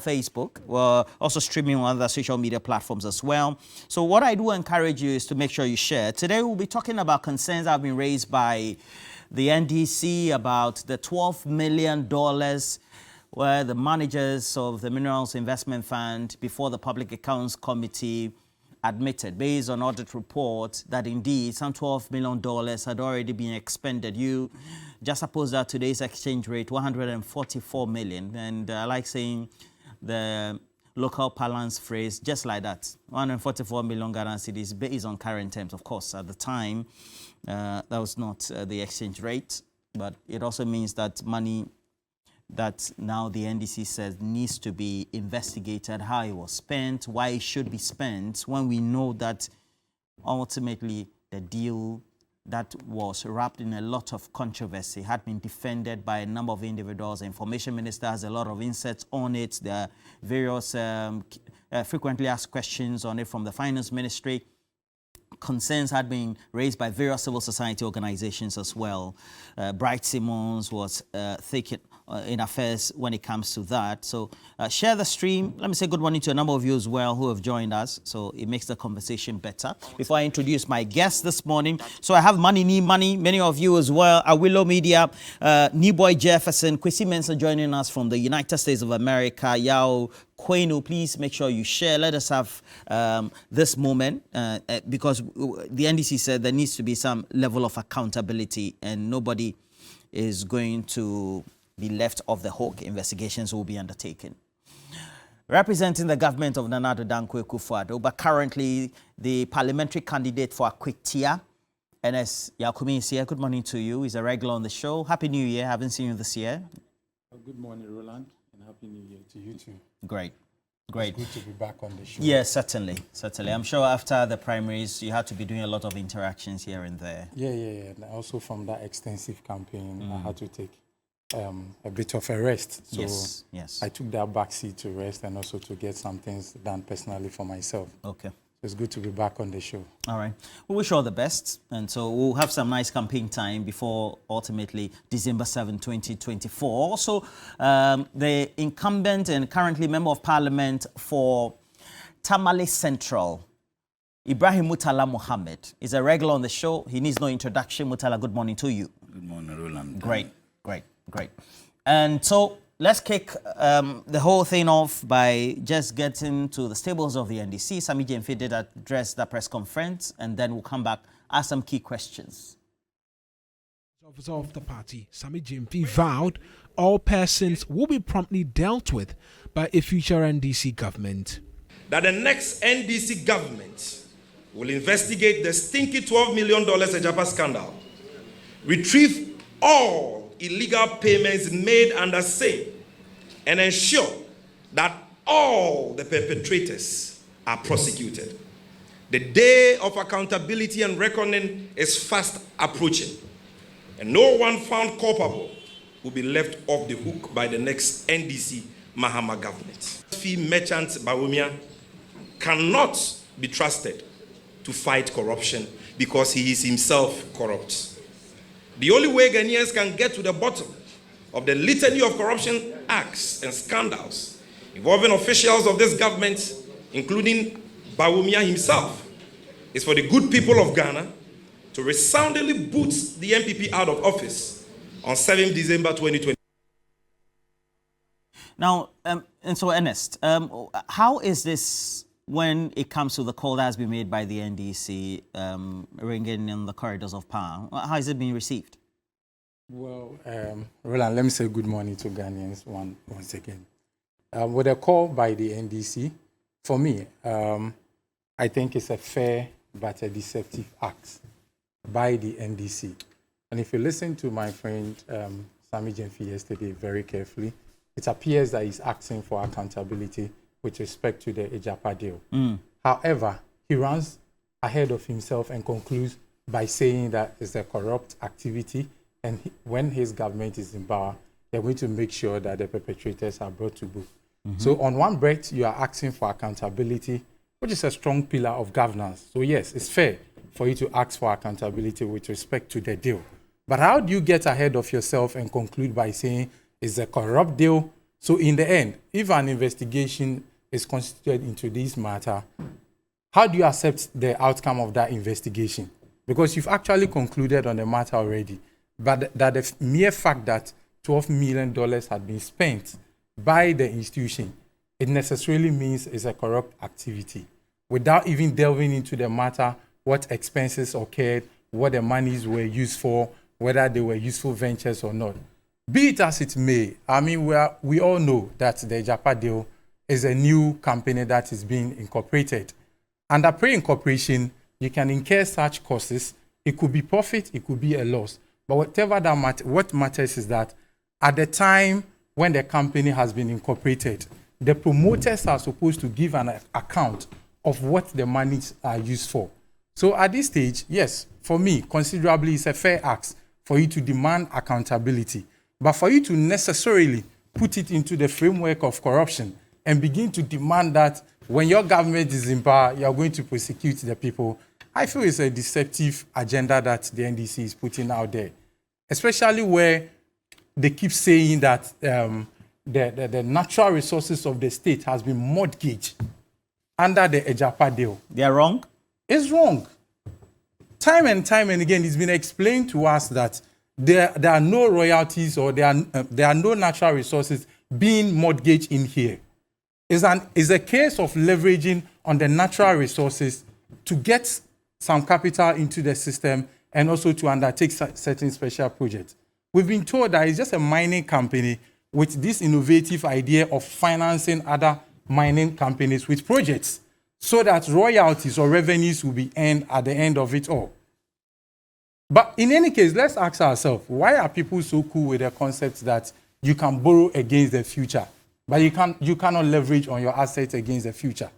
Facebook. We're also streaming on other social media platforms as well. So what I do encourage you is to make sure you share. Today we'll be talking about concerns that have been raised by the NDC about the $12 million where the managers of the Minerals Investment Fund before the Public Accounts Committee admitted, based on audit reports, that indeed some $12 million had already been expended. You just suppose that today's exchange rate, 144 million. And I like saying the local parlance phrase, just like that, 144 million Ghana cedis based on current terms. Of course, at the time, that was not the exchange rate, but it also means that money that now the NDC says needs to be investigated, how it was spent, why it should be spent, when we know that ultimately the deal that was wrapped in a lot of controversy had been defended by a number of individuals. The Information Minister has a lot of insights on it. There are various frequently asked questions on it from the Finance Ministry. Concerns had been raised by various civil society organizations as well. Bright Simmons was thick in affairs when it comes to that. So share the stream. Let me say good morning to a number of you as well who have joined us. So it makes the conversation better. Before I introduce my guest this morning, so I have Money, many of you as well. Willow Media, Boy Jefferson, Kwesi Mensah joining us from the United States of America, Yao Kwenu, please make sure you share. Let us have this moment because the NDC said there needs to be some level of accountability and nobody is going to be left off the hook. Investigations will be undertaken. Representing the government of Nana Addo Dankwa Akufo-Addo, but currently the parliamentary candidate for Akwetia, NS Yakumi is here. Good morning to you. He's a regular on the show. Happy New Year. Haven't seen you this year. Good morning, Roland, and Happy New Year to you too. Great. It's good to be back on the show. Yes, certainly. I'm sure after the primaries, you had to be doing a lot of interactions here and there. Yeah. And also from that extensive campaign, I had to take a bit of a rest. So yes. I took that back seat to rest and also to get some things done personally for myself. Okay. It's good to be back on the show. All right. We wish you all the best. And so we'll have some nice campaign time before ultimately December 7, 2024. Also, the incumbent and currently Member of Parliament for Tamale Central, Ibrahim Mutala Mohammed, is a regular on the show. He needs no introduction. Mutala, good morning to you. Good morning, Roland. Great. And so let's kick the whole thing off by just getting to the stables of the NDC. Sami Jemfi did address the press conference, and then we'll come back, ask some key questions. Officer of the party, Sami Jemfi, vowed all persons will be promptly dealt with by a future NDC government. That the next NDC government will investigate the stinky $12 million Agyapa scandal, retrieve all illegal payments made under same, and ensure that all the perpetrators are prosecuted. The day of accountability and reckoning is fast approaching, and no one found culpable will be left off the hook by the next NDC Mahama government. Fee merchant Bawumia cannot be trusted to fight corruption because he is himself corrupt. The only way Ghanaians can get to the bottom of the litany of corruption acts and scandals involving officials of this government, including Bawumia himself, is for the good people of Ghana to resoundingly boot the MPP out of office on 7 December 2020. Now, and so Ernest, how is this when it comes to the call that has been made by the NDC ringing in the corridors of power? How has it been received? Well, Roland, let me say good morning to Ghanaians once again. With a call by the NDC, for me, I think it's a fair but a deceptive act by the NDC. And if you listen to my friend Sami Jemfi yesterday very carefully, it appears that he's asking for accountability with respect to the Agyapa deal. However, he runs ahead of himself and concludes by saying that it's a corrupt activity, and when his government is in power, they're going to make sure that the perpetrators are brought to book. So on one breath, you are asking for accountability, which is a strong pillar of governance. So yes, it's fair for you to ask for accountability with respect to the deal. But how do you get ahead of yourself and conclude by saying it's a corrupt deal, So in the end, if an investigation is constituted into this matter, how do you accept the outcome of that investigation? Because you've actually concluded on the matter already, but that the mere fact that $12 million had been spent by the institution, it necessarily means it's a corrupt activity, without even delving into the matter, what expenses occurred, what the monies were used for, whether they were useful ventures or not. Be it as it may, I mean, we all know that the Agyapa deal is a new company that is being incorporated. Under pre-incorporation, you can incur such costs. It could be profit, it could be a loss. But whatever that what matters is that at the time when the company has been incorporated, the promoters are supposed to give an account of what the monies are used for. So at this stage, yes, for me, considerably, it's a fair ask for you to demand accountability. But for you to necessarily put it into the framework of corruption and begin to demand that when your government is in power, you are going to prosecute the people, I feel it's a deceptive agenda that the NDC is putting out there, especially where they keep saying that the natural resources of the state has been mortgaged under the Agyapa deal. They are wrong? It's wrong. Time and again, it's been explained to us that there are no royalties or there are no natural resources being mortgaged in here. It's a case of leveraging on the natural resources to get some capital into the system and also to undertake certain special projects. We've been told that it's just a mining company with this innovative idea of financing other mining companies with projects so that royalties or revenues will be earned at the end of it all. But in any case, let's ask ourselves, why are people so cool with the concept that you can borrow against the future, but you cannot leverage on your assets against the future?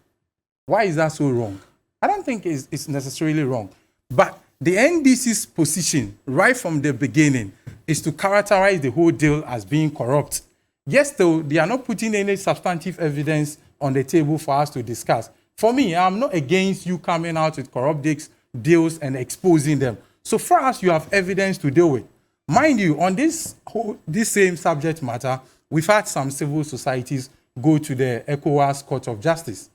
Why is that so wrong? I don't think it's necessarily wrong. But the NDC's position right from the beginning is to characterize the whole deal as being corrupt. Yes, though, they are not putting any substantive evidence on the table for us to discuss. For me, I'm not against you coming out with corrupt deals and exposing them, so far as you have evidence to deal with. Mind you, on this same subject matter, we've had some civil societies go to the Ecowas Court of Justice.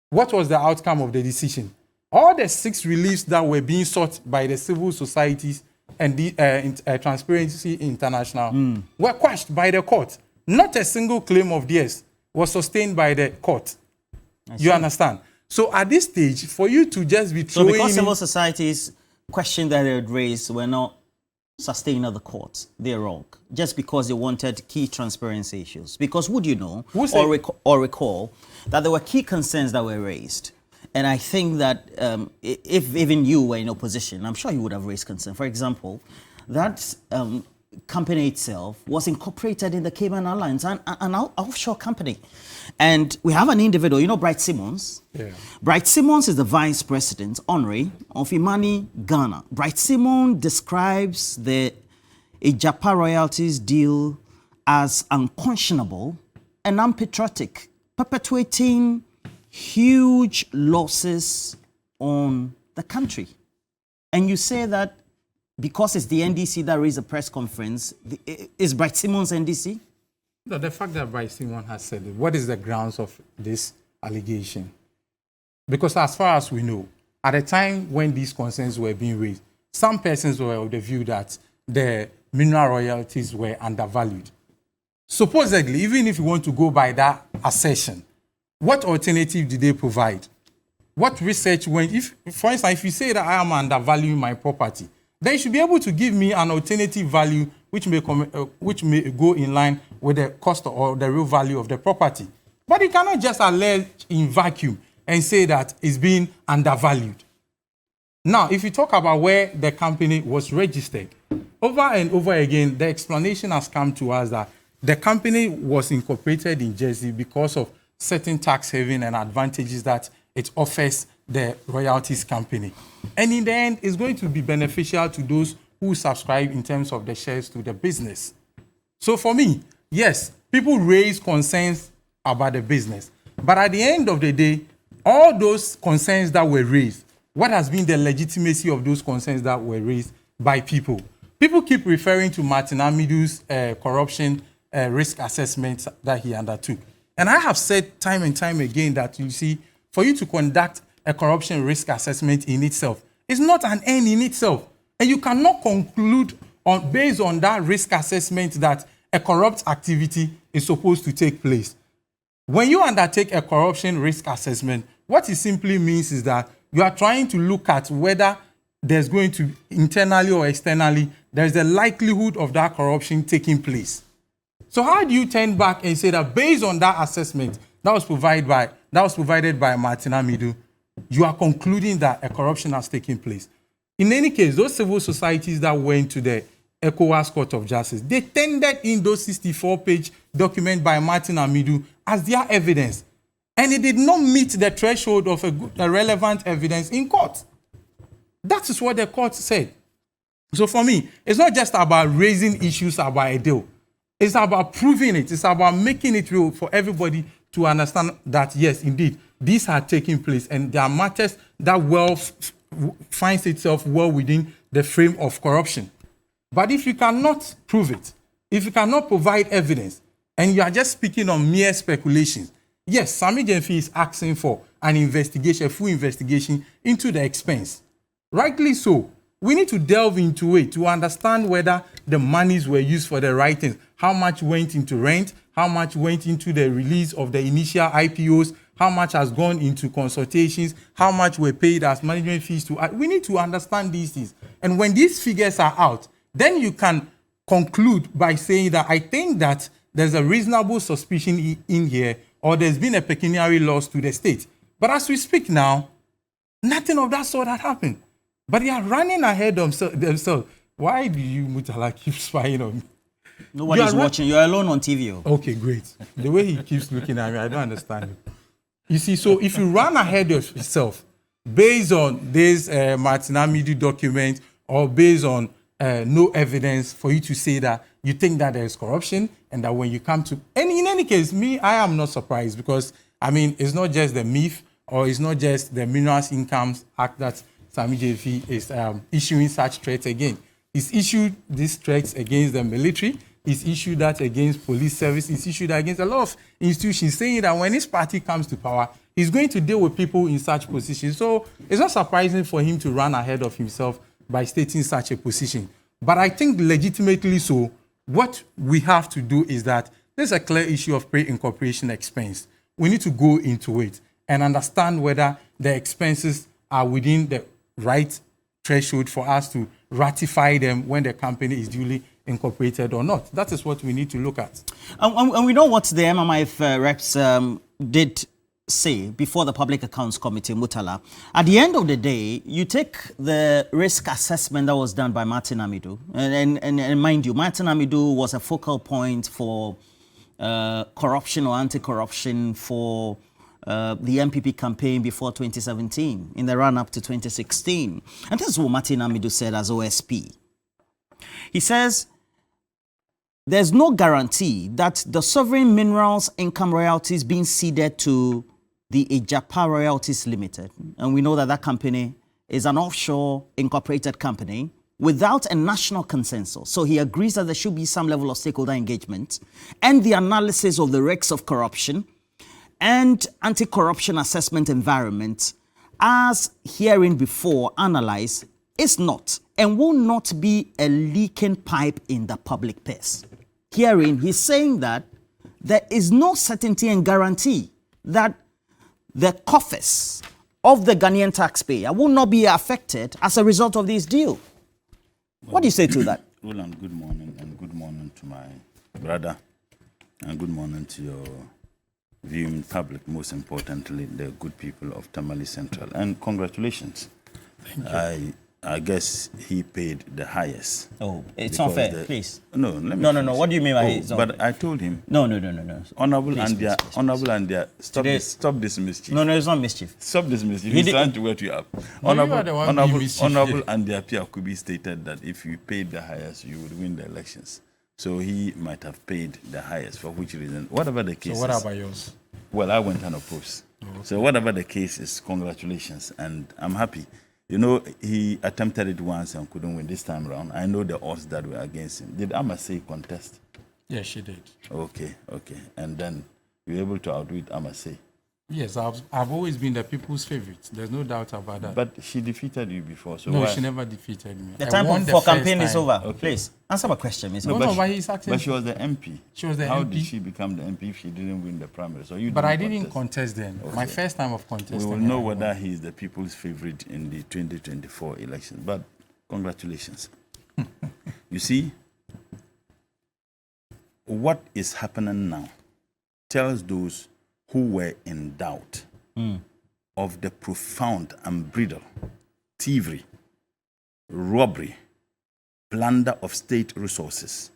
What was the outcome of the decision? All the 6 reliefs that were being sought by the civil societies and the Transparency International were quashed by the court. Not a single claim of theirs was sustained by the court. You understand? So at this stage, for you to just be throwing... So because civil societies questions that they had raised were not sustained at the courts, they're wrong. Just because they wanted key transparency issues. Because would you know or recall that there were key concerns that were raised? And I think that if even you were in opposition, I'm sure you would have raised concern. For example, that company itself was incorporated in the Cayman Islands, an offshore company. And we have an individual, you know Bright Simmons? Yeah. Bright Simmons is the vice president, honorary, of Imani, Ghana. Bright Simmons describes the Agyapa Royalties Deal as unconscionable and unpatriotic, perpetuating huge losses on the country. And you say that because it's the NDC that raised a press conference, is Bright Simmons NDC? No, the fact that Bright Simmons has said it, what is the grounds of this allegation? Because as far as we know, at the time when these concerns were being raised, some persons were of the view that the mineral royalties were undervalued. Supposedly, even if you want to go by that assertion, what alternative did they provide? What research went, for instance, if you say that I am undervaluing my property, then you should be able to give me an alternative value which may go in line with the cost or the real value of the property. But you cannot just allege in vacuum and say that it's being undervalued. Now, if you talk about where the company was registered, over and over again, the explanation has come to us that the company was incorporated in Jersey because of certain tax haven and advantages that it offers the royalties company. And in the end, it's going to be beneficial to those who subscribe in terms of the shares to the business. So for me, yes, people raise concerns about the business. But at the end of the day, all those concerns that were raised, what has been the legitimacy of those concerns that were raised by people? People keep referring to Martin Amidu's corruption risk assessments that he undertook. And I have said time and time again that, you see, for you to conduct a corruption risk assessment in itself, it's not an end in itself. And you cannot conclude based on that risk assessment that a corrupt activity is supposed to take place. When you undertake a corruption risk assessment, what it simply means is that you are trying to look at whether there's going to, internally or externally, there's a likelihood of that corruption taking place. So how do you turn back and say that based on that assessment that was provided by Martin Amidu, you are concluding that a corruption has taken place? In any case, those civil societies that went to the Ecowas Court of Justice, they tendered in those 64-page documents by Martin Amidu as their evidence. And it did not meet the threshold of a relevant evidence in court. That is what the court said. So for me, it's not just about raising issues about a deal. It's about proving it. It's about making it real for everybody to understand that, yes, indeed, these are taking place and there are matters that finds itself well within the frame of corruption. But if you cannot prove it, if you cannot provide evidence, and you are just speaking on mere speculations, yes, Sammy Gyamfi is asking for an investigation, a full investigation into the expense. Rightly so. We need to delve into it to understand whether the monies were used for the right things. How much went into rent? How much went into the release of the initial IPOs? How much has gone into consultations? How much were paid as management fees to? We need to understand these things. And when these figures are out, then you can conclude by saying that I think that there's a reasonable suspicion in here, or there's been a pecuniary loss to the state. But as we speak now, nothing of that sort had happened. But they are running ahead of themselves. Why do you, Mutala, keep spying on me? Nobody's watching. You're alone on TV. Okay, great. The way he keeps looking at me, I don't understand it. You see, so if you run ahead of yourself based on this Martin Amidu document or based on no evidence for you to say that you think that there is corruption and that when you come to... And in any case, I am not surprised because, I mean, it's not just the MIIF or it's not just the Minerals Incomes Act that Sammy Gyamfi is issuing such threats again. He's issued these threats against the military. He's issued that against police service. He's issued that against a lot of institutions, saying that when his party comes to power, he's going to deal with people in such positions. So it's not surprising for him to run ahead of himself by stating such a position. But I think legitimately so, what we have to do is that there's a clear issue of pre-incorporation expense. We need to go into it and understand whether the expenses are within the right threshold for us to ratify them when the company is duly incorporated or not. That is what we need to look at. And we know what the MIIF reps did say before the Public Accounts Committee, Mutala. At the end of the day, you take the risk assessment that was done by Martin Amidu, and mind you, Martin Amidu was a focal point for corruption or anti-corruption for the MPP campaign before 2017, in the run-up to 2016. And this is what Martin Amidu said as OSP. He says, there's no guarantee that the sovereign minerals income royalties being ceded to the Agyapa Royalties Limited, and we know that that company is an offshore incorporated company without a national consensus. So he agrees that there should be some level of stakeholder engagement and the analysis of the risks of corruption and anti-corruption assessment environment, as herein before analyzed, is not and will not be a leaking pipe in the public purse. Herein, he's saying that there is no certainty and guarantee that the coffers of the Ghanaian taxpayer will not be affected as a result of this deal. What do you say to that? Roland, good morning, and good morning to my brother, and good morning to your viewing public, most importantly, the good people of Tamale Central. And congratulations. Thank you. I guess he paid the highest. Oh, it's not fair, please. No, let me No. What do you mean by it's not But I told him. No. Honorable Please. stop this mischief. No, it's not mischief. Stop this mischief. He's trying to wet you up. Honorable Andia Kubi stated that if you paid the highest, you would win the elections. So he might have paid the highest, for which reason, whatever the case is. So what about yours? Well, I went unopposed. So whatever the case is, congratulations, and I'm happy. You know, he attempted it once and couldn't win this time around. I know the odds that were against him. Did Amasei contest? Yes, she did. Okay. And then you were able to outdo it, I must say. Yes, I've always been the people's favorite. There's no doubt about that. But she defeated you before, so no, why? she never defeated me. The I time won for the campaign first is time. over. Okay. Please, answer my question, Mr. No, but but he's asking. But she was the MP. She was the How MP. did she become the MP if she didn't win the primary? So you But I didn't didn't contest then. Okay. My first time of contesting. We will know whether he is the people's favorite in the 2024 elections. But congratulations. You see, what is happening now tells those who were in doubt of the profound unbridled thievery, robbery, plunder of state resources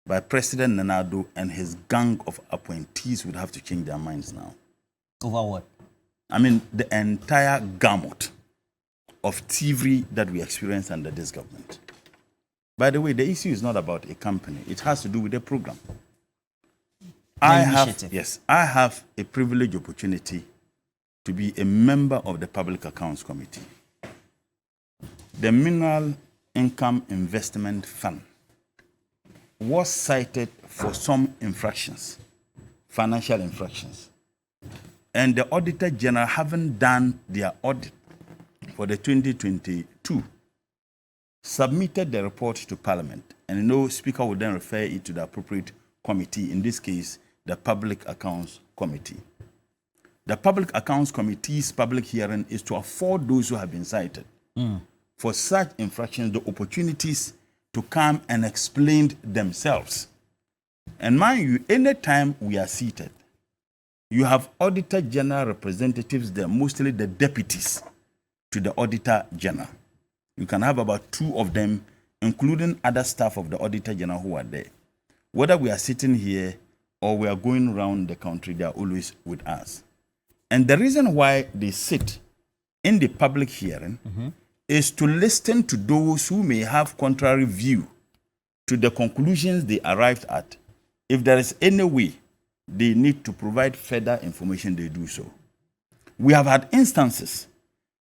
by President Nana-Addo and his gang of appointees would have to change their minds now. Over what? I mean, the entire gamut of thievery that we experience under this government. By the way, the issue is not about a company. It has to do with a program. I have a privileged opportunity to be a member of the Public Accounts Committee. The Mineral Income Investment Fund was cited for some infractions, financial infractions. And the Auditor General, having done their audit for the 2022, submitted the report to Parliament. And no Speaker would then refer it to the appropriate committee, in this case, the Public Accounts Committee. The Public Accounts Committee's public hearing is to afford those who have been cited for such infractions the opportunities to come and explain themselves. And mind you, anytime we are seated, you have Auditor General representatives there, mostly the deputies to the Auditor General. You can have about 2 of them, including other staff of the Auditor General who are there. Whether we are sitting here or we are going around the country, they are always with us. And the reason why they sit in the public hearing is to listen to those who may have contrary view to the conclusions they arrived at. If there is any way they need to provide further information, they do so. We have had instances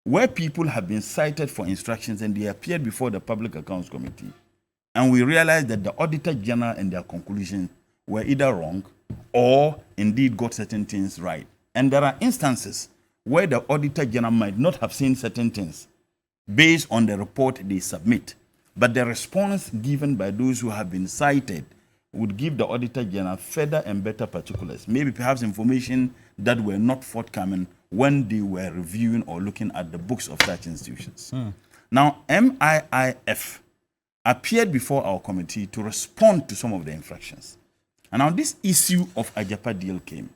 where people have been cited for instructions and they appeared before the Public Accounts Committee, and we realized that the Auditor General and their conclusions were either wrong or indeed got certain things right. And there are instances where the Auditor General might not have seen certain things based on the report they submit, but the response given by those who have been cited would give the Auditor General further and better particulars, maybe perhaps information that were not forthcoming when they were reviewing or looking at the books of such institutions. Now, MIIF appeared before our committee to respond to some of the infractions. And now this issue of Agyapa deal came.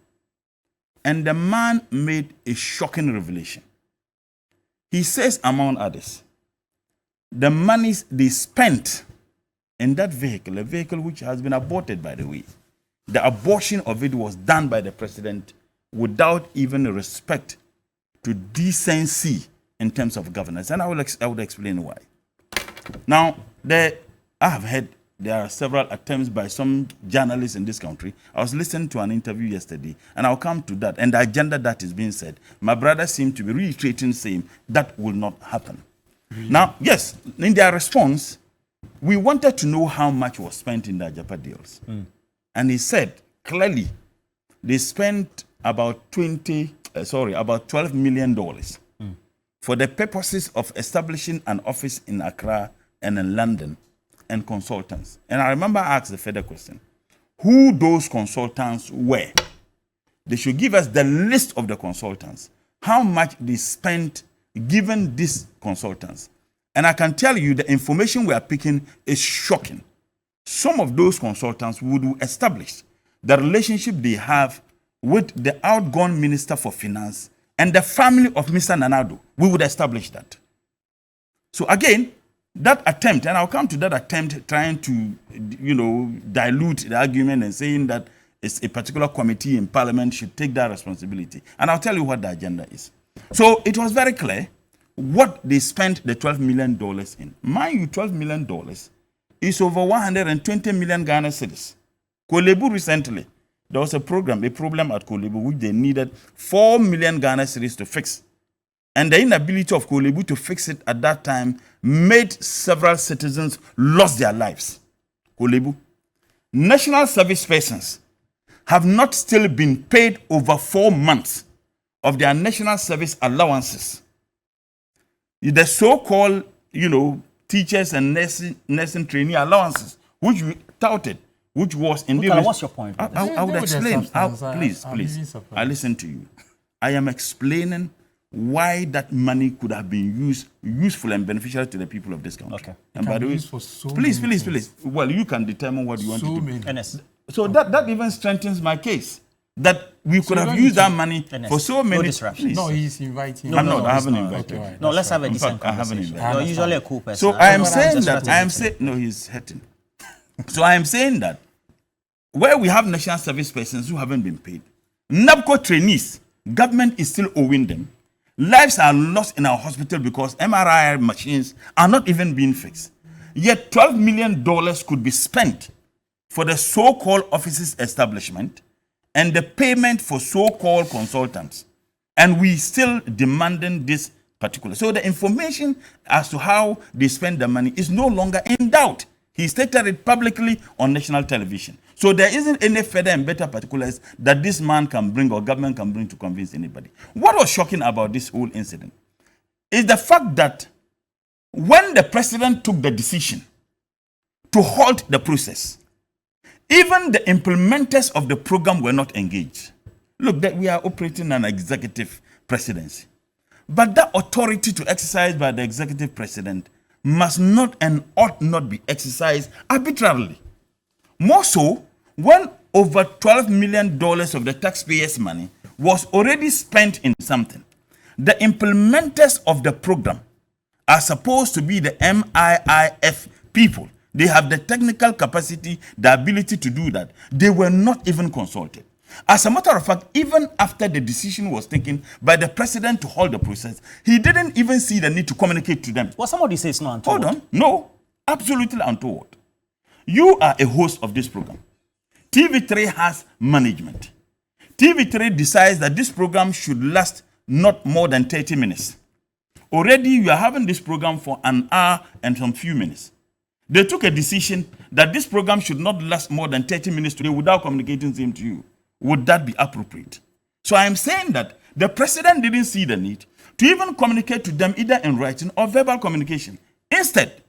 And the man made a shocking revelation. He says, among others, the monies they spent in that vehicle, a vehicle which has been aborted, by the way, the abortion of it was done by the president without even respect to decency in terms of governance. And I would explain why. Now, I have heard there are several attempts by some journalists in this country. I was listening to an interview yesterday, and I'll come to that. And the agenda that is being said, my brother seemed to be reiterating, saying that will not happen. Really? Now, yes, in their response, we wanted to know how much was spent in the Agyapa deals. And he said, clearly, they spent about $12 million for the purposes of establishing an office in Accra and in London, and consultants. And I remember I asked the further question, who those consultants were. They should give us the list of the consultants, how much they spent given these consultants. And I can tell you the information we are picking is shocking. Some of those consultants would establish the relationship they have with the outgone Minister for Finance and the family of Mr. Nana-Addo. We would establish that. So again, that attempt, and I'll come to that attempt trying to, dilute the argument and saying that it's a particular committee in Parliament should take that responsibility. And I'll tell you what the agenda is. So it was very clear what they spent the $12 million in. Mind you, $12 million is over 120 million Ghana cedis. Kolebu recently, there was a problem at Kolebu which they needed 4 million Ghana cedis to fix. And the inability of Kolebu to fix it at that time made several citizens lose their lives. Kolebu. national service persons have not still been paid over 4 months of their national service allowances. The so-called, teachers and nursing trainee allowances, which we touted, which was indeed. What's your point? I would explain. Please. I listen to you. I am explaining why that money could have been useful and beneficial to the people of this country. Okay. And by the way, please. Well, you can determine what you want to do. NS. So that even strengthens my case. That we could have used that money for so many. No disruption. No, he's inviting. I'm not. I haven't invited. Okay, right. No, let's have a In decent fact, I haven't conversation. invited. You're usually a cool person. So I am saying that no, he's hurting. So I am saying that where we have national service persons who haven't been paid, NABCO trainees, government is still owing them. Lives are lost in our hospital because MRI machines are not even being fixed. Yet $12 million could be spent for the so-called offices establishment and the payment for so-called consultants. And we still demanding this particular. So the information as to how they spend the money is no longer in doubt. He stated it publicly on national television. So there isn't any further and better particulars that this man can bring or government can bring to convince anybody. What was shocking about this whole incident is the fact that when the president took the decision to halt the process, even the implementers of the program were not engaged. Look, that we are operating an executive presidency. But that authority to exercise by the executive president must not and ought not be exercised arbitrarily. More so, when over $12 million of the taxpayers' money was already spent in something, the implementers of the program are supposed to be the MIIF people. They have the technical capacity, the ability to do that. They were not even consulted. As a matter of fact, even after the decision was taken by the president to halt the process, he didn't even see the need to communicate to them. Well, somebody says it's not untoward. Hold on. No, absolutely untoward. You are a host of this program. TV3 has management. TV3 decides that this program should last not more than 30 minutes. Already you are having this program for an hour and some few minutes. They took a decision that this program should not last more than 30 minutes today without communicating them to you. Would that be appropriate? So I am saying that the president didn't see the need to even communicate to them either in writing or verbal communication. Instead,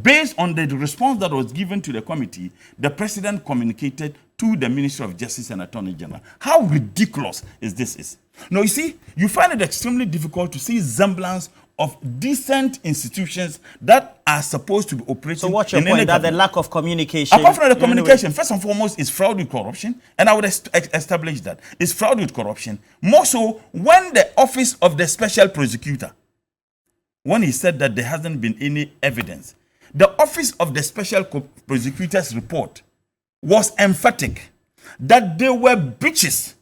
based on the response that was given to the committee, the president communicated to the Ministry of Justice and Attorney General. How ridiculous is this? Now, you see, you find it extremely difficult to see semblance of decent institutions that are supposed to be operating. So what's your point? That the lack of communication. Apart from the communication, first and foremost, is fraud with corruption, and I would establish that it's fraud with corruption. More so when the office of the special prosecutor, when he said that there hasn't been any evidence, the office of the special prosecutor's report was emphatic that there were breaches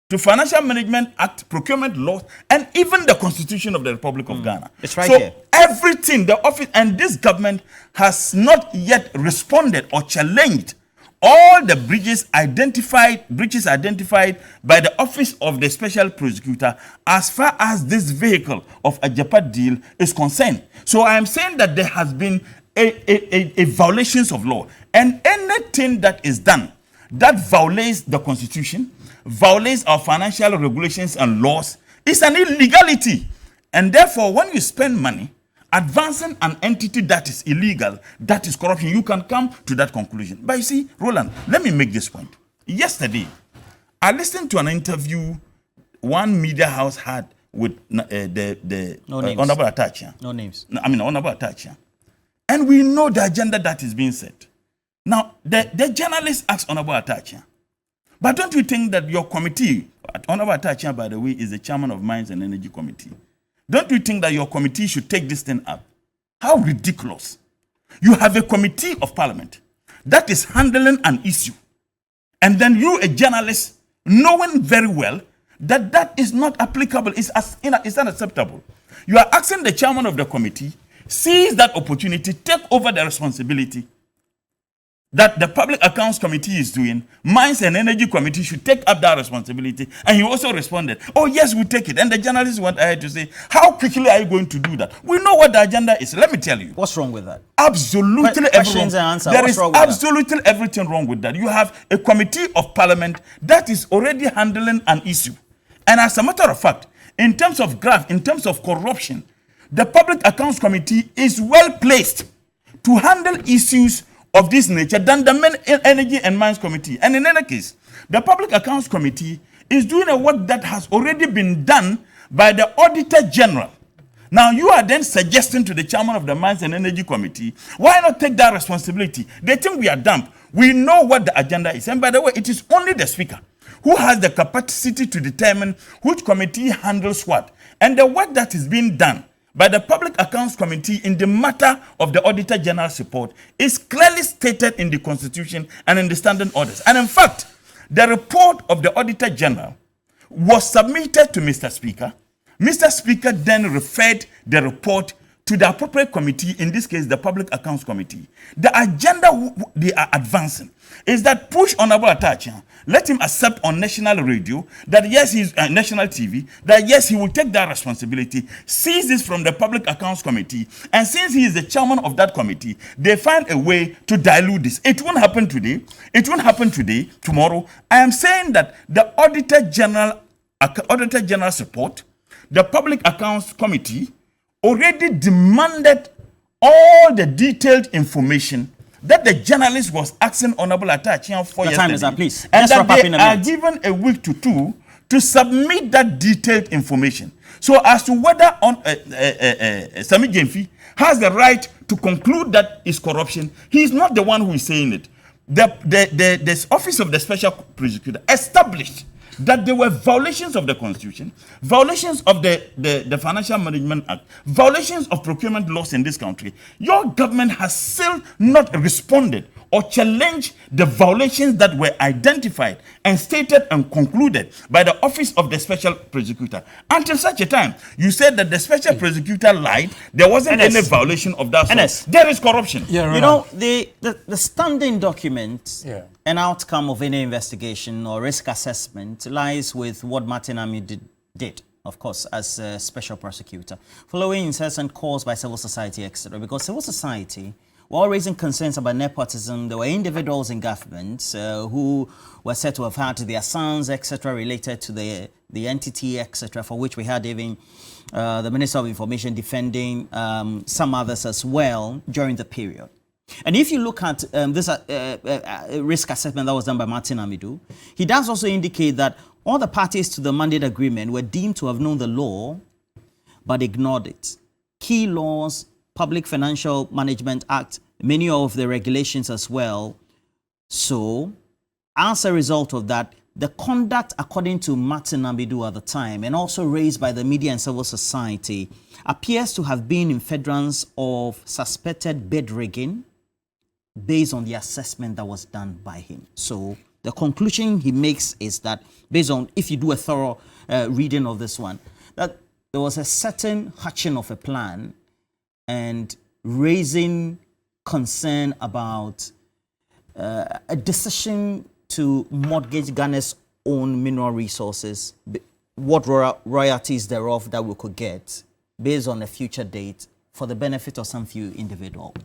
to Financial Management Act, procurement laws, and even the Constitution of the Republic of Ghana. It's right so there. Everything, the office and this government has not yet responded or challenged all the breaches identified by the office of the special prosecutor as far as this vehicle of Agyapa deal is concerned. So I am saying that there has been a violations of law, and anything that is done that violates the Constitution, violates our financial regulations and laws, is an illegality. And therefore, when you spend money advancing an entity that is illegal, that is corruption, you can come to that conclusion. But you see, Roland, let me make this point. Yesterday, I listened to an interview one media house had with Honorable Atachia. No names. Honorable Atachia. And we know the agenda that is being set. Now, the journalist asked Honorable Atachia, but don't you think that your committee, Honorable Atachia, by the way, is the chairman of Mines and Energy Committee, don't you think that your committee should take this thing up? How ridiculous. You have a committee of parliament that is handling an issue, and then you, a journalist, knowing very well that that is not applicable, it's unacceptable. You are asking the chairman of the committee, seize that opportunity, take over the responsibility, that the Public Accounts Committee is doing, Mines and Energy Committee should take up that responsibility. And he also responded, oh, yes, we take it. And the journalists went ahead to say, how quickly are you going to do that? We know what the agenda is. Let me tell you. What's wrong with that? Absolutely Questions and answers. There What's is wrong with absolutely everything wrong with that. You have a committee of parliament that is already handling an issue. And as a matter of fact, in terms of graft, in terms of corruption, the Public Accounts Committee is well placed to handle issues of this nature than the Energy and Mines Committee. And in any case, the Public Accounts Committee is doing a work that has already been done by the Auditor General. Now, you are then suggesting to the chairman of the Mines and Energy Committee, why not take that responsibility? They think we are dumb. We know what the agenda is. And by the way, it is only the speaker who has the capacity to determine which committee handles what. And the work that is being done by the Public Accounts Committee in the matter of the Auditor General's report is clearly stated in the Constitution and in the standing orders. And in fact, the report of the Auditor General was submitted to Mr. Speaker. Mr. Speaker then referred the report to the appropriate committee, in this case, the Public Accounts Committee. The agenda they are advancing is that push Honorable Atachian, let him accept on national radio that yes, he's national TV, that yes, he will take that responsibility, seize this from the Public Accounts Committee, and since he is the chairman of that committee, they find a way to dilute this. It won't happen today. It won't happen today, tomorrow. I am saying that the Auditor General's report, the Public Accounts Committee already demanded all the detailed information that the journalist was asking Honorable Atachian for yesterday. Time is up, please. And that they are given a week to 2 to submit that detailed information. So as to whether Sami Jemfi has the right to conclude that is corruption, he is not the one who is saying it. The Office of the Special Prosecutor established that there were violations of the Constitution, violations of the Financial Management Act, violations of procurement laws in this country. Your government has still not responded or challenged the violations that were identified and stated and concluded by the Office of the Special Prosecutor. Until such a time, you said that the Special Prosecutor lied, there wasn't any violation of that sort. There is corruption. Yeah, right. You know, the standing document, an outcome of any investigation or risk assessment lies with what Martin Amidu did, of course, as a special prosecutor, following incessant calls by civil society, etc. Because civil society, while raising concerns about nepotism, there were individuals in government who were said to have had their sons, etc., related to the entity, etc., for which we had even the Minister of Information defending some others as well during the period. And if you look at this risk assessment that was done by Martin Amidu, he does also indicate that all the parties to the mandate agreement were deemed to have known the law, but ignored it. Key laws, Public Financial Management Act, many of the regulations as well. So, as a result of that, the conduct, according to Martin Amidu at the time, and also raised by the media and civil society, appears to have been in furtherance of suspected bid rigging based on the assessment that was done by him. So, the conclusion he makes is that, based on, if you do a thorough reading of this one, that there was a certain hatching of a plan and raising concern about a decision to mortgage Ghana's own mineral resources, what royalties thereof that we could get based on a future date for the benefit of some few individuals.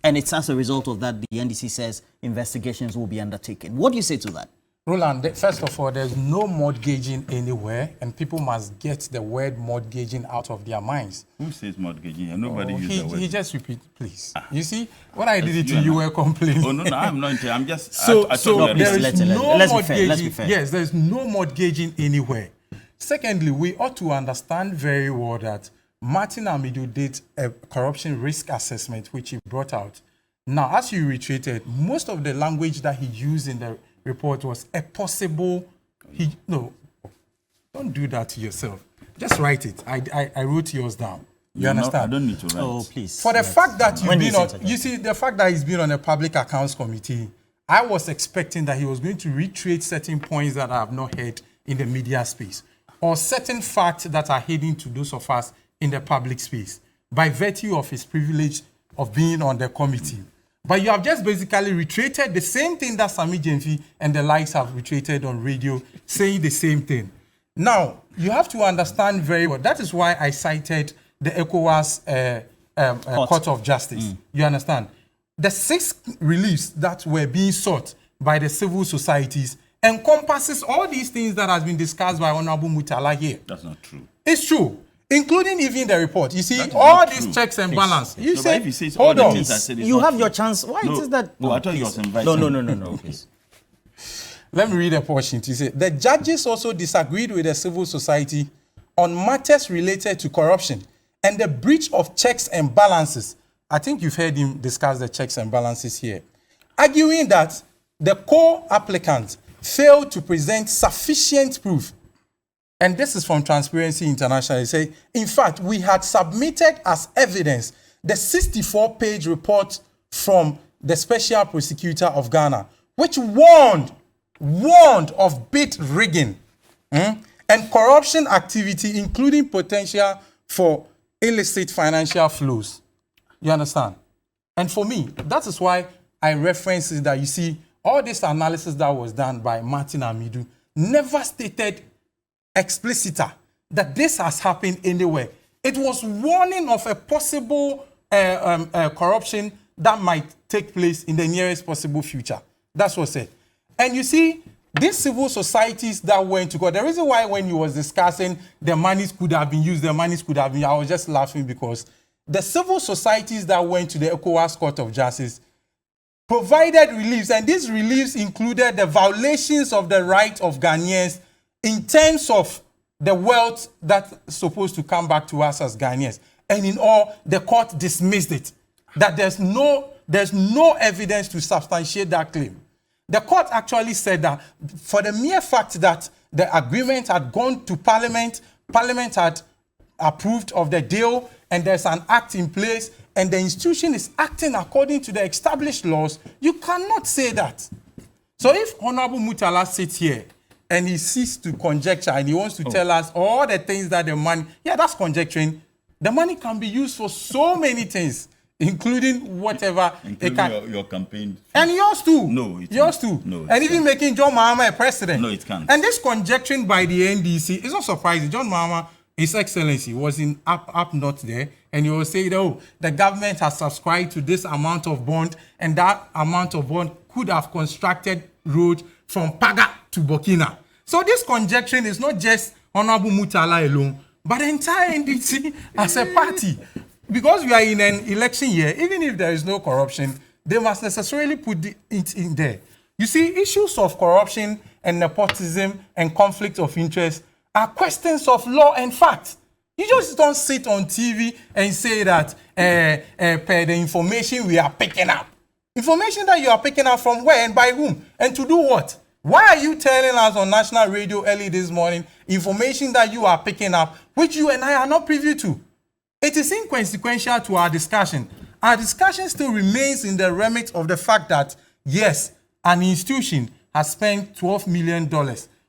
And it's as a result of that the NDC says investigations will be undertaken. What do you say to that? Roland, first of all, there's no mortgaging anywhere, and people must get the word mortgaging out of their minds. Who says mortgaging? Nobody uses the word. He just repeat, please. You see, when I did it to you, were complaining. Oh, no, I'm not. I'm just... So there is no mortgaging. Let's be fair. Yes, there's no mortgaging anywhere. Secondly, we ought to understand very well that Martin Amidu did a corruption risk assessment, which he brought out. Now, as you reiterated, most of the language that he used in the report was a possible... No, don't do that to yourself. Just write it. I wrote yours down. You understand? I don't need to write. Oh, please. For the fact that you've been on... You see, the fact that he's been on a public accounts committee, I was expecting that he was going to reiterate certain points that I have not heard in the media space, or certain facts that are hidden to those of us in the public space, by virtue of his privilege of being on the committee. But you have just basically reiterated the same thing that Sammy Gyamfi and the likes have reiterated on radio, saying the same thing. Now, you have to understand very well. That is why I cited the ECOWAS Court of Justice. You understand? The 6 reliefs that were being sought by the civil societies encompasses all these things that has been discussed by Honorable Mutala here. That's not true. It's true, including even the report. You see, all these checks and balance. You say, if he says hold all on. the things I said is You not have true. your chance. Why is that? No, I thought you was invited. No, please. Let me read a portion. You say, the judges also disagreed with the civil society on matters related to corruption and the breach of checks and balances. I think you've heard him discuss the checks and balances here, arguing that the co-applicant failed to present sufficient proof. And this is from Transparency International. They say, in fact, we had submitted as evidence the 64-page report from the Special Prosecutor of Ghana, which warned of bid rigging and corruption activity, including potential for illicit financial flows. You understand? And for me, that is why I reference it that you see all this analysis that was done by Martin Amidu never stated expliciter that this has happened anywhere. It was warning of a possible corruption that might take place in the nearest possible future. That's what said. And you see, these civil societies that went to court, the reason why when you was discussing the monies could have been used, I was just laughing because the civil societies that went to the Ecowas Court of Justice provided reliefs, and these reliefs included the violations of the right of Ghanaians in terms of the wealth that's supposed to come back to us as Ghanaians. And in all, the court dismissed it, that there's no evidence to substantiate that claim. The court actually said that for the mere fact that the agreement had gone to Parliament, Parliament had approved of the deal, and there's an act in place, and the institution is acting according to the established laws, you cannot say that. So if Honorable Mutala sits here and he ceases to conjecture and he wants to tell us all the things that the money, that's conjecturing. The money can be used for so many things, including whatever. Including your campaign. And yours too. No, it yours can't. too. No, and even making John Mahama a president. No, it can't. And this conjecturing by the NDC is not surprising. John Mahama, His Excellency, was in up north there, and he was saying, oh, the government has subscribed to this amount of bond, and that amount of bond could have constructed road from Paga to Burkina. So this conjecturing is not just Honorable Mutala alone, but the entire NDC as a party. Because we are in an election year, even if there is no corruption, they must necessarily put it in there. You see, issues of corruption and nepotism and conflict of interest are questions of law and fact. You just don't sit on TV and say that per the information we are picking up. Information that you are picking up from where and by whom and to do what? Why are you telling us on national radio early this morning information that you are picking up which you and I are not privy to? It is inconsequential to our discussion. Our discussion still remains in the remit of the fact that, yes, an institution has spent $12 million.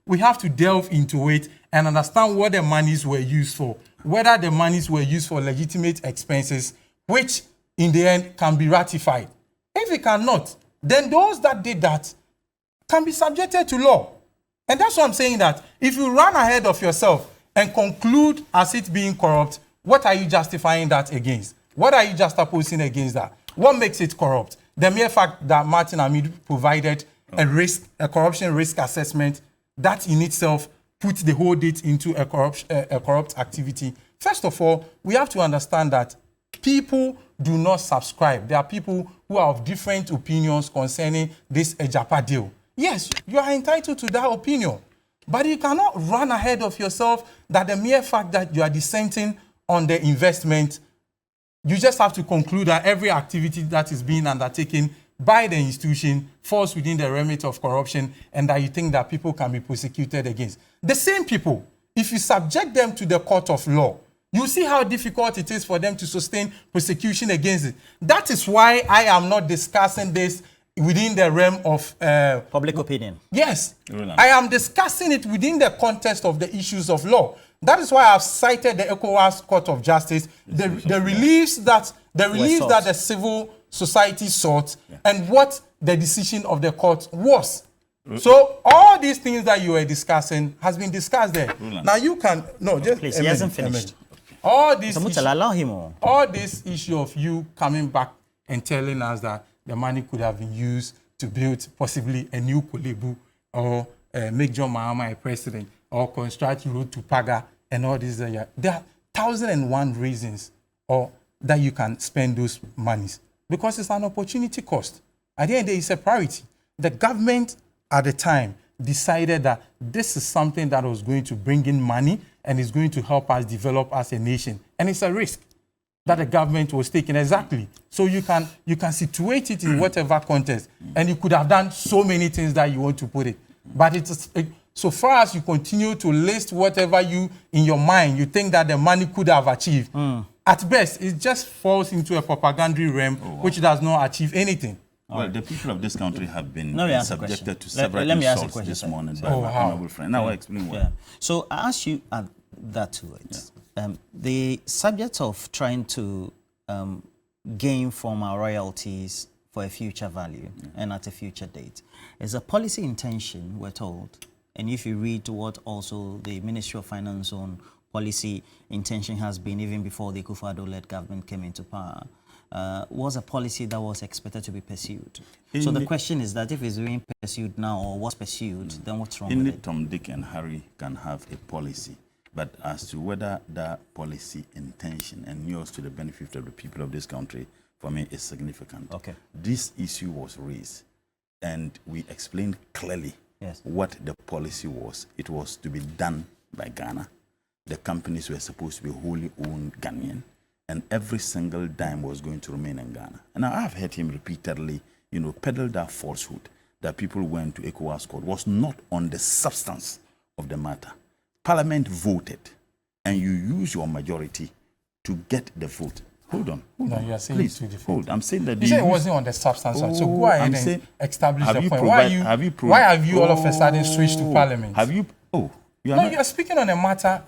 We have to delve into it and understand what the monies were used for, whether the monies were used for legitimate expenses, which in the end can be ratified. If it cannot, then those that did that can be subjected to law. And that's why I'm saying that if you run ahead of yourself and conclude as it being corrupt, what are you justifying that against? What are you juxtaposing against that? What makes it corrupt? The mere fact that Martin Amidu provided a corruption risk assessment, that in itself puts the whole deed into a corrupt activity. First of all, we have to understand that people do not subscribe. There are people who are of different opinions concerning this Agyapa deal. Yes, you are entitled to that opinion, but you cannot run ahead of yourself that the mere fact that you are dissenting on the investment, you just have to conclude that every activity that is being undertaken by the institution falls within the remit of corruption and that you think that people can be prosecuted against. The same people, if you subject them to the court of law, you see how difficult it is for them to sustain prosecution against it. That is why I am not discussing this within the realm of public opinion. Yes, I am discussing it within the context of the issues of law. That is why I've cited the Ecowas Court of Justice, the reliefs that the civil society sought and what the decision of the court was. So all these things that you were discussing has been discussed there. Now you can just please. He hasn't finished. All this Allow him on. all this issue of you coming back and telling us that the money could have been used to build possibly a new Kolebu or make John Mahama a president or construct road to Paga and all this. There are 1,001 reasons that you can spend those monies because it's an opportunity cost. At the end, there is a priority. The government at the time decided that this is something that was going to bring in money and is going to help us develop as a nation. And it's a risk that the government was taking. Exactly. So you can situate it in whatever context. And you could have done so many things that you want to put it. But so far as you continue to list whatever you, in your mind, you think that the money could have achieved, at best, it just falls into a propaganda realm, which does not achieve anything. Well, the people of this country have been subjected to several insults this morning by my honorable friend. Now I explain why. So I ask you that to it. The subject of trying to gain from our royalties for a future value and at a future date is a policy intention, we're told. And if you read what also the Ministry of Finance on policy intention has been even before the Akufo-Addo-led government came into power, was a policy that was expected to be pursued. So the question is that if it's being pursued now or was pursued, then what's wrong with it? Tom, Dick, and Harry can have a policy, but as to whether that policy intention and yours to the benefit of the people of this country, for me, is significant. Okay. This issue was raised, and we explained clearly what the policy was. It was to be done by Ghana. The companies were supposed to be wholly owned Ghanaian, and every single dime was going to remain in Ghana. And I have heard him repeatedly, peddle that falsehood that people went to Ecowas court was not on the substance of the matter. Parliament voted, and you use your majority to get the vote. Hold on. You are saying please, hold. I'm saying that you said it wasn't on the substance. So go ahead and establish the point. Why have you all of a sudden switched to Parliament? Have you? You are speaking on a matter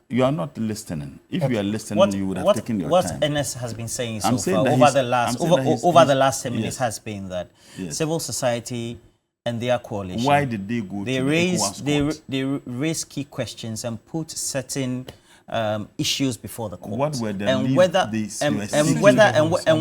You are not listening. If you are listening, you would have taken your time. What NS has been saying so far over the last 10 minutes has been that civil society and their coalition. Why did they go? They raise key questions and put certain issues before the court. What were the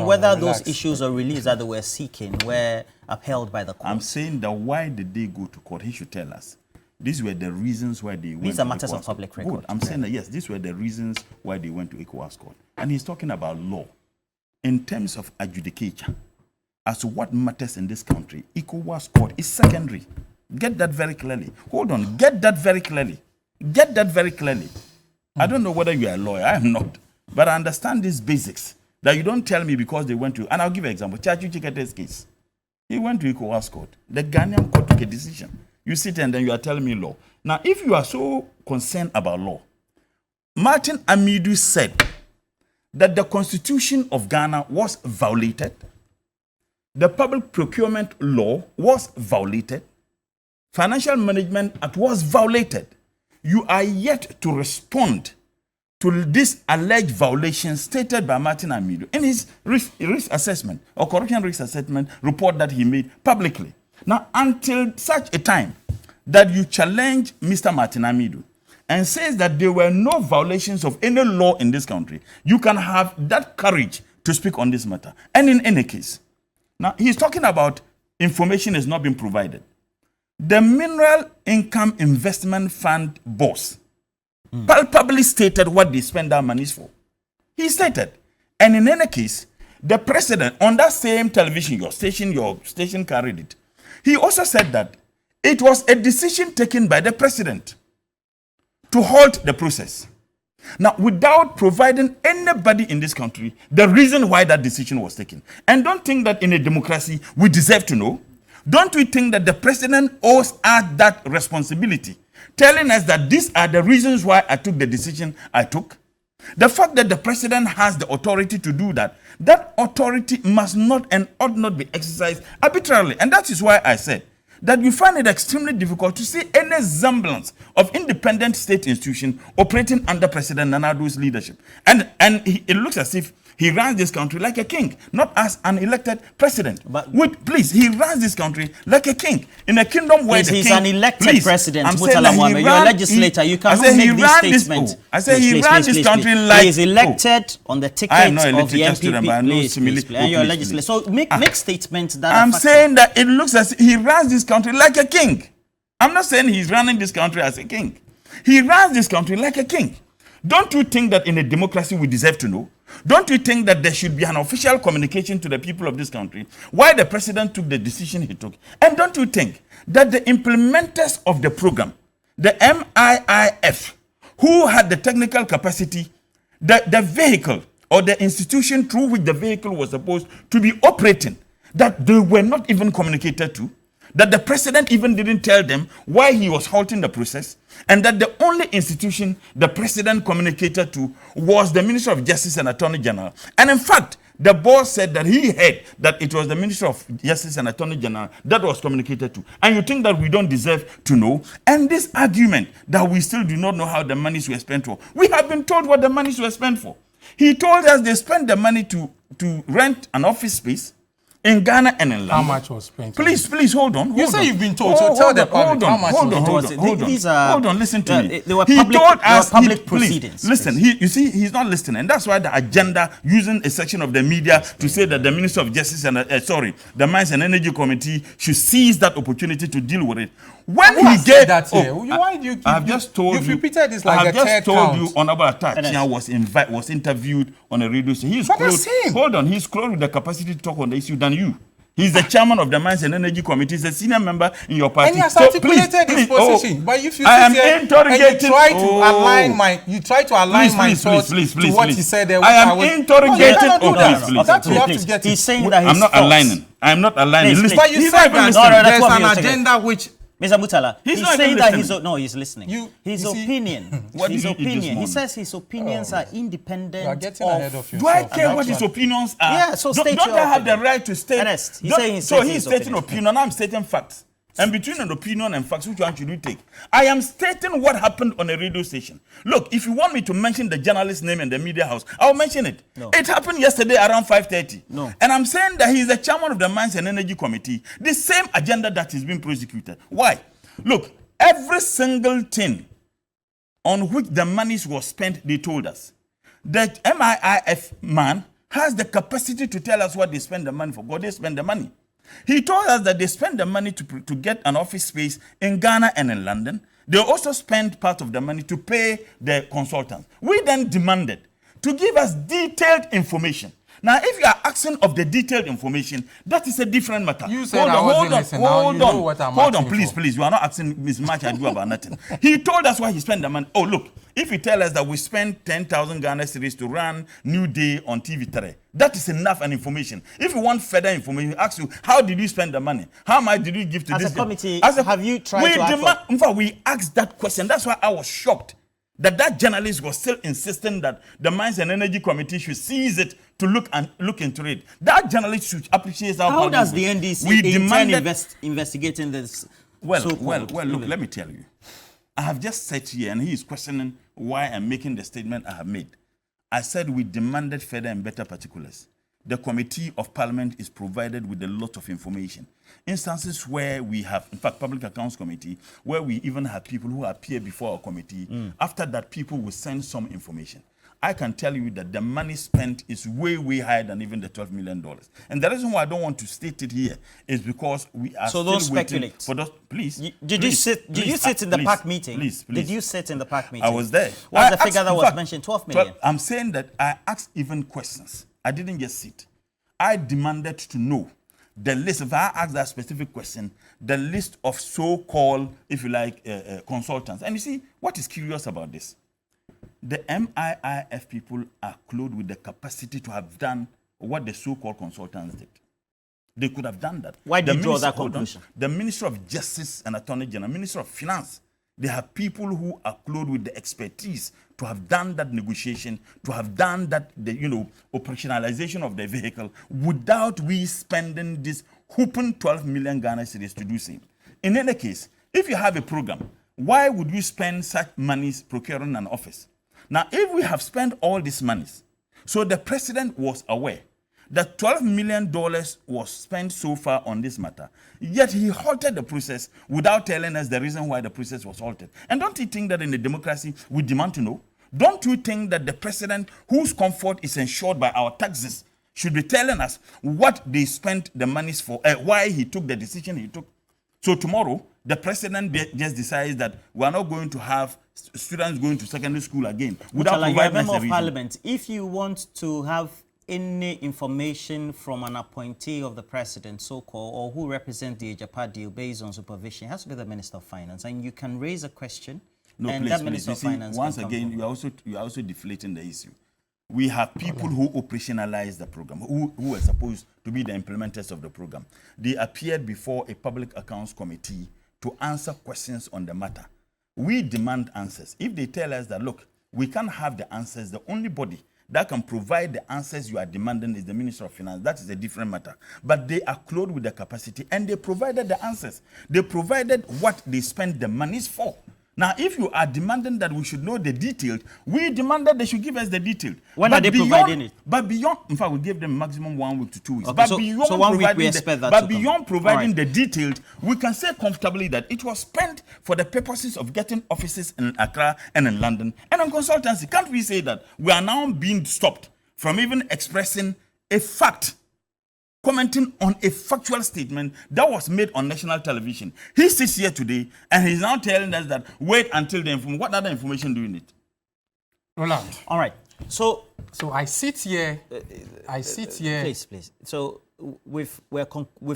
whether those issues or reliefs that they were seeking were upheld by the court. I'm saying that why did they go to court? He should tell us. These were the reasons why they went to Ecowas court. These are matters of public record. Good. I'm saying that, yes, these were the reasons why they went to Ecowas court. And he's talking about law. In terms of adjudicature, as to what matters in this country, Ecowas court is secondary. Get that very clearly. Hold on. Get that very clearly. Get that very clearly. I don't know whether you are a lawyer. I am not. But I understand these basics. That you don't tell me because they went to... And I'll give you an example. Chachu Chikete's case. He went to Ecowas court. The Ghanaian court took a decision. You sit and then you are telling me law. Now, if you are so concerned about law, Martin Amidu said that the Constitution of Ghana was violated. The Public Procurement Law was violated. Financial Management Act was violated. You are yet to respond to this alleged violation stated by Martin Amidu in his risk assessment or corruption risk assessment report that he made publicly. Now, until such a time that you challenge Mr. Martin Amidu and says that there were no violations of any law in this country, you can have that courage to speak on this matter. And in any case, now he's talking about information has not been provided. The Mineral Income Investment Fund boss palpably stated what they spend their monies for. He stated. And in any case, the president on that same television, your station carried it. He also said that it was a decision taken by the president to halt the process. Now, without providing anybody in this country the reason why that decision was taken. And don't think that in a democracy we deserve to know. Don't we think that the president owes us that responsibility, telling us that these are the reasons why I took the decision I took? The fact that the president has the authority to do that, that authority must not and ought not be exercised arbitrarily. And that is why I said that you find it extremely difficult to see any semblance of independent state institution operating under President Nana Ado's leadership. And it looks as if He runs this country like a king, not as an elected president. But please, he runs this country like a king. In a kingdom where he's an elected president, I'm saying that you're a legislator. You cannot make these statements. I say he ran this country like... He is elected on the ticket of the MPP. Please, and you're a legislator. So make statements that I'm saying that it looks as he runs this country like a king. I'm not saying he's running this country as a king. He runs this country like a king. Don't you think that in a democracy we deserve to know? Don't you think that there should be an official communication to the people of this country why the president took the decision he took? And don't you think that the implementers of the program, the MIIF, who had the technical capacity, the vehicle or the institution through which the vehicle was supposed to be operating, that they were not even communicated to, that the president even didn't tell them why he was halting the process, and that the only institution the president communicated to was the Minister of Justice and Attorney General. And in fact, the boss said that he heard that it was the Minister of Justice and Attorney General that was communicated to. And you think that we don't deserve to know? And this argument that we still do not know how the monies were spent for, we have been told what the monies were spent for. He told us they spent the money to rent an office space in Ghana and in London. How much was spent? Please, hold on. You say you've been told, so tell the public how much Hold on, listen to me. They were public proceedings. Listen, you see, he's not listening. And that's why the agenda, using a section of the media to say that the Minister of Justice and, the Mines and Energy Committee should seize that opportunity to deal with it. When he gave that here, why do you? I've just told you. You've repeated this like a third count. I've just told you, Honorable Attach was interviewed on a radio station. He's close. Hold on, he's close with the capacity to talk on the issue than you. He's the chairman of the Mines and Energy Committee. He's a senior member in your party. And he has articulated his position. But if you I am interrogating. And you try to align my thoughts to what he said there. I am interrogating. Please. He's saying that I'm not aligning. I'm not aligning. But you said that there's an agenda which... Mr. Mutala, he's saying that he's listening. His opinion. He says his opinions are independent. You are getting ahead of yourself. Do I care what his opinions are? Yeah, so state don't I have the right to state? Ernest, he's stating opinion, I'm stating facts. And between an opinion and facts, which one should you take? I am stating what happened on a radio station. Look, if you want me to mention the journalist's name in the media house, I'll mention it. No. It happened yesterday around 5:30. No. And I'm saying that he's the chairman of the Mines and Energy Committee, the same agenda that is being prosecuted. Why? Look, every single thing on which the monies was spent, they told us. The MIIF man has the capacity to tell us what they spend the money for. God, they spend the money. He told us that they spent the money to get an office space in Ghana and in London. They also spent part of the money to pay the consultants. We then demanded to give us detailed information. Now, if you are asking of the detailed information, that is a different matter. You said hold on, please. You are not asking Ms. Much I do about nothing. He told us why he spent the money. Oh, look, if you tell us that we spent 10,000 Ghana cedis to run New Day on TV3, that is enough and information. If you want further information, we ask you, how did you spend the money? How much did you give to this? As a committee, have you tried to ask? In fact, we asked that question. That's why I was shocked that journalist was still insisting that the Mines and Energy Committee should seize it to look into it. That journalist should appreciate our How does the NDC investigating this? Well, look, let me tell you. I have just sat here and he is questioning why I'm making the statement I have made. I said we demanded further and better particulars. The Committee of Parliament is provided with a lot of information. Instances where we have, in fact, Public Accounts Committee, where we even have people who appear before our committee. After that, people will send some information. I can tell you that the money spent is way, way higher than even the $12 million. And the reason why I don't want to state it here is because we are still waiting for those. Please. Did you sit in the PAC meeting? Please. Did you sit in the PAC meeting? I was there. What's the figure that was mentioned? 12 million. I'm saying that I asked even questions. I didn't just sit. I demanded to know the list. If I asked that specific question, the list of so-called, if you like, consultants. And you see, what is curious about this? The MIIF people are clothed with the capacity to have done what the so-called consultants did. They could have done that. Why did you draw that conclusion? The Minister of Justice and Attorney General, Minister of Finance, they have people who are clothed with the expertise to have done that negotiation, to have done that, operationalization of the vehicle without we spending this whooping 12 million Ghana cedis to do same. In any case, if you have a program, why would you spend such monies procuring an office? Now, if we have spent all these monies So the president was aware that $12 million was spent so far on this matter, yet he halted the process without telling us the reason why the process was halted. And don't you think that in a democracy we demand to know? Don't you think that the president, whose comfort is ensured by our taxes, should be telling us what they spent the monies for, why he took the decision he took? So tomorrow, the president just decides that we are not going to have students going to secondary school again without providing us a reason. Parliament, if you want to have any information from an appointee of the president, so-called, or who represent the Agyapa deal based on supervision, it has to be the Minister of Finance, and you can raise a question. No, and please, that please. Minister of Finance Once again, you are also deflating the issue. We have people who operationalize the program, who are supposed to be the implementers of the program. They appeared before a public accounts committee to answer questions on the matter. We demand answers. If they tell us that, look, we can't have the answers, the only body that can provide the answers you are demanding is the Minister of Finance. That is a different matter. But they are clothed with the capacity and they provided the answers. They provided what they spent the monies for. Now, if you are demanding that we should know the details, we demand that they should give us the details. When are they providing it? But beyond, in fact, we gave them maximum 1 week to 2 weeks. Okay, But so beyond 1 week we expect that to come. beyond providing the details, we can say comfortably that it was spent for the purposes of getting offices in Accra and in London and on consultancy. Can't we say that we are now being stopped from even expressing a fact, commenting on a factual statement that was made on national television? He sits here today and he's now telling us that wait until the information. What other information do you need? Roland. All right. So I sit here. Please. So we've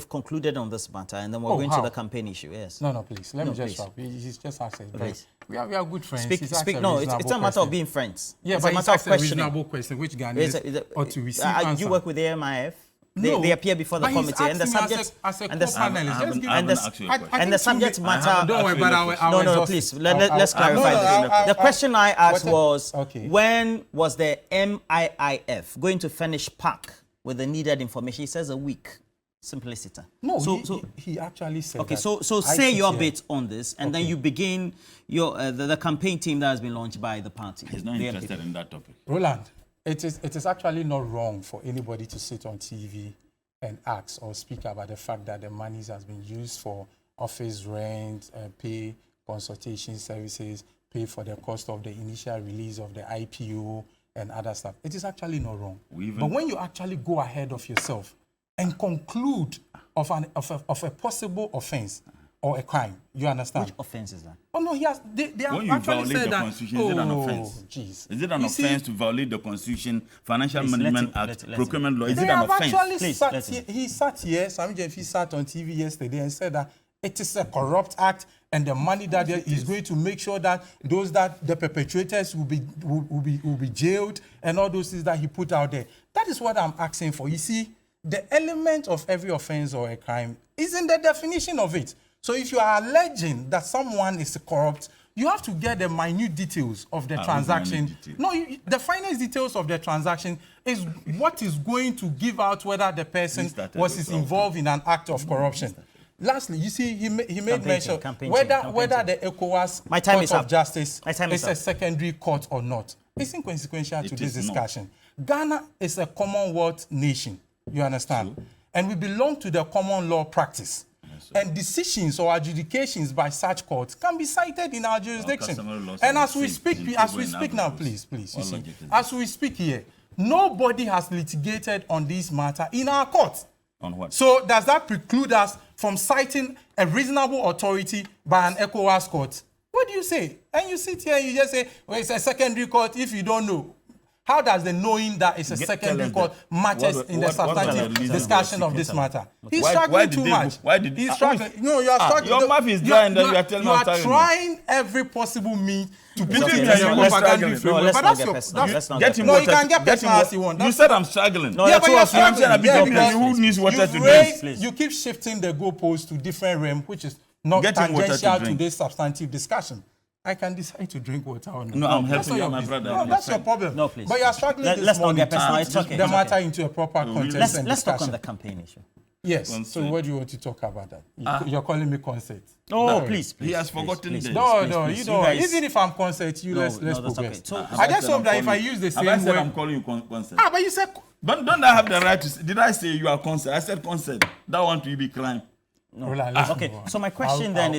concluded on this matter, and then we're going to the campaign issue. Yes. No, please. Let me just please. stop. He's just asking. Please. We are good friends. Speak. No, it's not a matter of being friends. Yeah, it's but a matter of a questioning. reasonable question. Which Ghanaians ought to receive You answer. work with the MIIF. No, they appear before the but he's committee, and the asking me subject as a and the co-panelist. Just give- and the subject matter. Don't worry, but No, please. Let's clarify this. The question I asked was, okay, when was the MIIF going to furnish PAC with the needed information? He says a week. Simplicity. No, he actually said. Okay, that. so say your bit on this, and then you begin your the campaign team that has been launched by the party. He's not interested in that topic. Roland, it is actually not wrong for anybody to sit on TV and ask or speak about the fact that the monies has been used for office rent, pay consultation services, pay for the cost of the initial release of the IPO and other stuff. It is actually not wrong. But when you actually go ahead of yourself and conclude of a possible offense or a crime, you understand? Which offense is that? Oh no, they have When you actually violate said the that. Constitution, is it an offense? Jeez. Is it an offense to violate the Constitution, Financial Please, Management let Act, him. Procurement Law? Is They it an have offense? actually Please, sat let him. here. He sat here. Sami Jemfi sat on TV yesterday and said that it is a corrupt act, and the money that there is going to make sure that the perpetrators will be jailed and all those things that he put out there. That is what I'm asking for. You see, the element of every offense or a crime is in the definition of it. So if you are alleging that someone is corrupt, you have to get the minute details of the transaction. No, the finest details of the transaction is what is going to give out whether the person was involved in an act of corruption. Lastly, you see, he made mention whether the Ecowas Court of Justice is a secondary court or not. It's inconsequential to this discussion. Ghana is a Commonwealth nation, you understand? And we belong to the common law practice. And decisions or adjudications by such courts can be cited in our jurisdiction. And as we speak now, please, you see, as we speak here, nobody has litigated on this matter in our court. On what? So does that preclude us from citing a reasonable authority by an ECOWAS court? What do you say? And you sit here and you just say, well, it's a secondary court if you don't know. How does the knowing that it's a secondary court matters in the substantive discussion of this matter? He's struggling too much. He's struggling. No, you are struggling. Your mouth is dry and then you are telling me you I'm are struggling. trying every possible means to put it in Let's a not propaganda framework. But let's not Get him no, water. you can get Get him personal as water. you want. You said I'm struggling. No, Yeah, but you're I'm saying struggling. I'm because who needs water you've to raised- drink? You keep shifting the goalposts to different realm, which is not Get him water to tangential to drink. this substantive discussion. I can decide to drink water or not. No, I'm That's helping not you, your my brother. business. No, that's your problem. No, please. But you are struggling this Let's not morning get to personal. put It's okay. the It's matter okay. into a proper context and Let's talk on discussion. the campaign issue. Yes. So Consent. what do you want to talk about that? You're calling me consent. Oh, No. please. He has forgotten this. No, please, you you don't. guys- Even if I'm consent, let's that's progress. okay. So- I just hope that if I use the same I said word, I'm calling you consent? but you said Don't I have the right to say, did I say you are consent? I said consent. That one will be crime. Roland, let's Okay, move on. so my question then is,